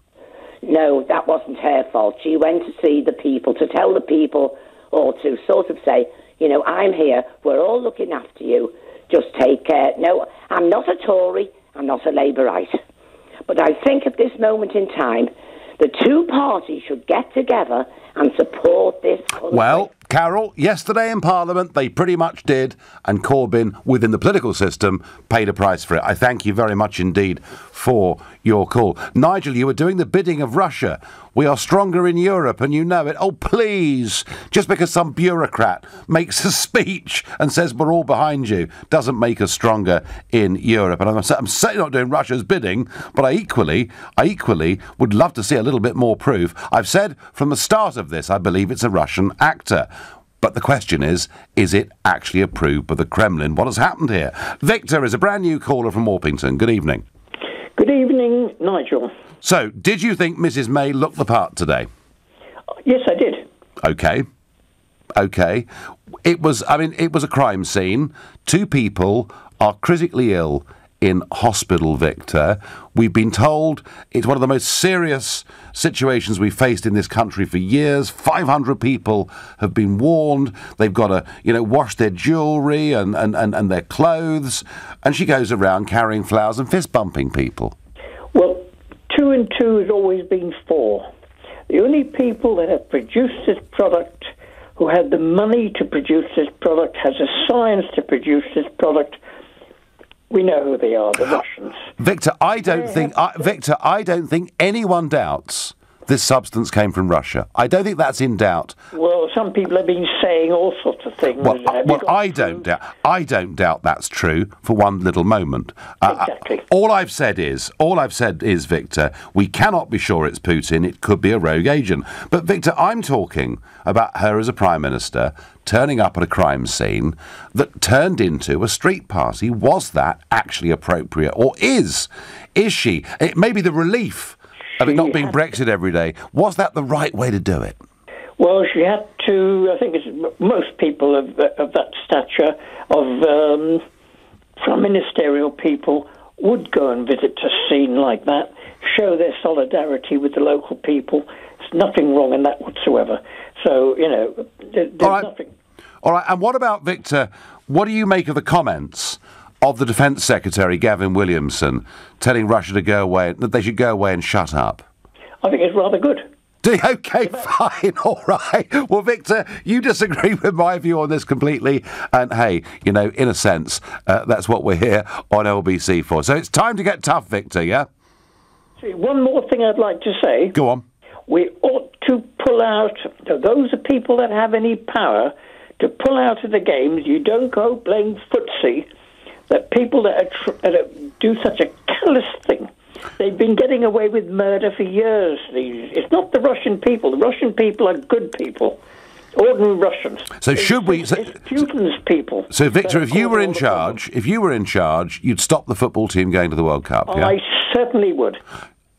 No, that wasn't her fault. She went to see the people, to tell the people, or to sort of say, you know, I'm here, we're all looking after you, just take care. No, I'm not a Tory, I'm not a Labourite. But I think at this moment in time, the two parties should get together and support this country. Well, Carol, yesterday in Parliament, they pretty much did, and Corbyn, within the political system, paid a price for it. I thank you very much indeed for your call. Nigel, you were doing the bidding of Russia. We are stronger in Europe, and you know it. Oh, please, just because some bureaucrat makes a speech and says we're all behind you doesn't make us stronger in Europe. And I'm certainly not doing Russia's bidding, but I equally would love to see a little bit more proof. I've said from the start of this, I believe it's a Russian actor. But the question is it actually approved by the Kremlin? What has happened here? Victor is a brand new caller from Orpington. Good evening. Good evening, Nigel. So, did you think Mrs. May looked the part today? Yes, I did. Okay. It was a crime scene. 2 people are critically ill in hospital, Victor. We've been told it's one of the most serious situations we've faced in this country for years. 500 people have been warned. They've got to, wash their jewellery and their clothes. And she goes around carrying flowers and fist-bumping people. Well, 2 and 2 has always been 4. The only people that have produced this product, who had the money to produce this product, has the science to produce this product, we know who they are, the Russians. Victor, I don't think anyone doubts this substance came from Russia. I don't think that's in doubt. Well, some people have been saying all sorts of things. Well, I don't doubt that's true for one little moment. Exactly. All I've said is, Victor, we cannot be sure it's Putin. It could be a rogue agent. But Victor, I'm talking about her as a Prime Minister turning up at a crime scene that turned into a street party. Was that actually appropriate, or is she? It may be the relief of it not being Brexit every day. Was that the right way to do it? Well, she had to. I think it's most people of that stature, of from ministerial people, would go and visit a scene like that, show their solidarity with the local people. There's nothing wrong in that whatsoever. So, there's nothing. All right, and what about, Victor, what do you make of the comments of the Defence Secretary, Gavin Williamson, telling Russia to go away, that they should go away and shut up? I think it's rather good. Okay, fine, all right. Well, Victor, you disagree with my view on this completely, and hey, in a sense, that's what we're here on LBC for. So it's time to get tough, Victor, yeah? See, one more thing I'd like to say. Go on. We ought to pull out, those are people that have any power, to pull out of the games. You don't go playing footsie, that people that do such a callous thing. They've been getting away with murder for years. It's not the Russian people. The Russian people are good people, ordinary Russians. So it's Putin's people. So, Victor, if you were in charge, you'd stop the football team going to the World Cup. Yeah? I certainly would.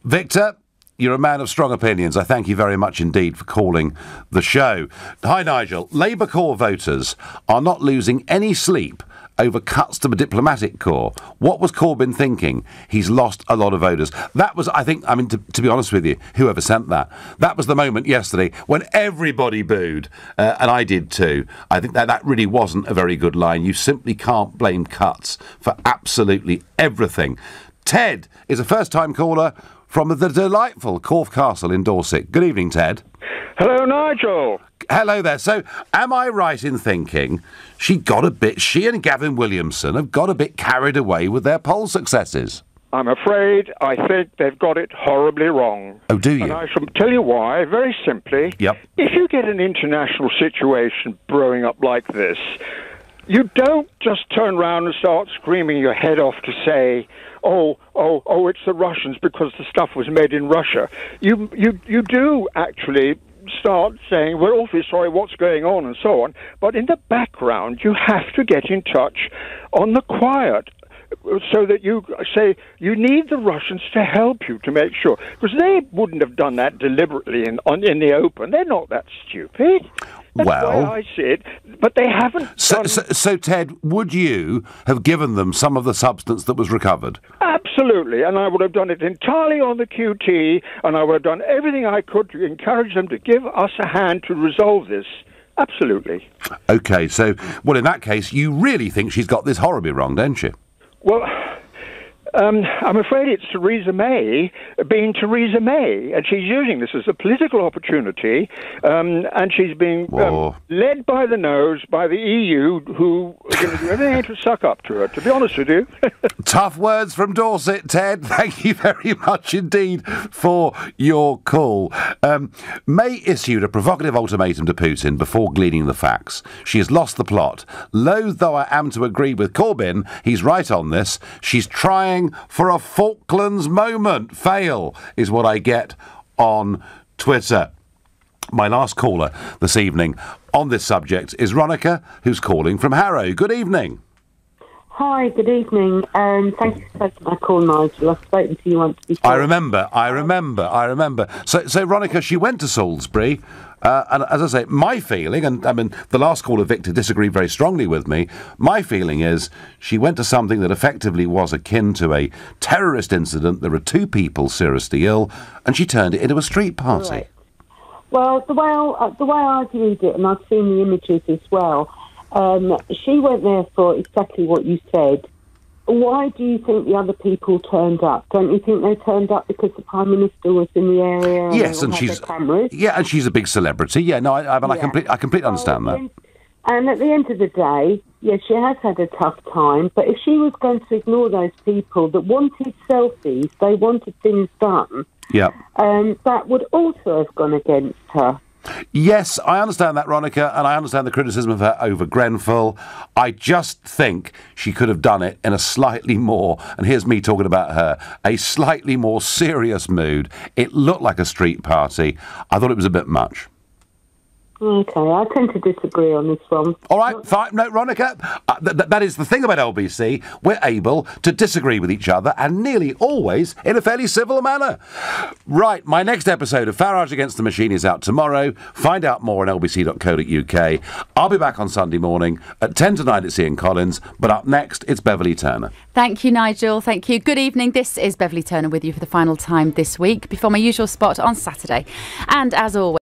Victor, you're a man of strong opinions. I thank you very much indeed for calling the show. Hi, Nigel. Labour Corps voters are not losing any sleep over cuts to the diplomatic corps. What was Corbyn thinking? He's lost a lot of voters. That was, to be honest with you, whoever sent that was the moment yesterday when everybody booed, and I did too. I think that really wasn't a very good line. You simply can't blame cuts for absolutely everything. Ted is a first-time caller from the delightful Corfe Castle in Dorset. Good evening, Ted. Hello, Nigel. Hello there. So, am I right in thinking she and Gavin Williamson have got a bit carried away with their poll successes? I'm afraid I think they've got it horribly wrong. Oh, do you? And I shall tell you why, very simply. Yep. If you get an international situation brewing up like this, you don't just turn around and start screaming your head off to say, oh, it's the Russians because the stuff was made in Russia. You do actually start saying, we're awfully sorry, what's going on, and so on. But in the background, you have to get in touch on the quiet so that you say you need the Russians to help you to make sure. Because they wouldn't have done that deliberately in the open. They're not that stupid. That's the way I see it, but they haven't done... So, Ted, would you have given them some of the substance that was recovered? Absolutely, and I would have done it entirely on the QT, and I would have done everything I could to encourage them to give us a hand to resolve this. Absolutely. OK, so, well, in that case, you really think she's got this horribly wrong, don't you? Well... I'm afraid it's Theresa May being Theresa May, and she's using this as a political opportunity, and she's being led by the nose by the EU, who are going to do everything to suck up to her, to be honest with you. Tough words from Dorset, Ted. Thank you very much indeed for your call. May issued a provocative ultimatum to Putin before gleaning the facts. She has lost the plot. Loath though I am to agree with Corbyn, he's right on this. She's trying for a Falklands moment. Fail is what I get on Twitter. My last caller this evening on this subject is Ronica, who's calling from Harrow. Good evening. Hi, good evening. Thank you for taking my call, Nigel. I've spoken to you once before. I remember. So, Ronica, she went to Salisbury, and as I say, my feeling, and I mean, the last caller, Victor, disagreed very strongly with me. My feeling is she went to something that effectively was akin to a terrorist incident. There were two people seriously ill, and she turned it into a street party. Right. Well, the way I viewed it, and I've seen the images as well, she went there for exactly what you said. Why do you think the other people turned up? Don't you think they turned up because the Prime Minister was in the area? Yes, and she's and she's a big celebrity. Yeah, no, I completely understand that. And at the end of the day, yes, she has had a tough time. But if she was going to ignore those people that wanted selfies, they wanted things done. that would also have gone against her. Yes, I understand that, Ronica, and I understand the criticism of her over Grenfell. I just think she could have done it in a slightly more, and here's me talking about her, a slightly more serious mood. It looked like a street party. I thought it was a bit much. Okay, I tend to disagree on this one. All right, fine. No, Ronica, that is the thing about LBC. We're able to disagree with each other, and nearly always in a fairly civil manner. Right, my next episode of Farage Against the Machine is out tomorrow. Find out more on lbc.co.uk. I'll be back on Sunday morning at 10 to 9 at Ian Collins, but up next, it's Beverly Turner. Thank you, Nigel. Thank you. Good evening. This is Beverly Turner with you for the final time this week, before my usual spot on Saturday. And as always,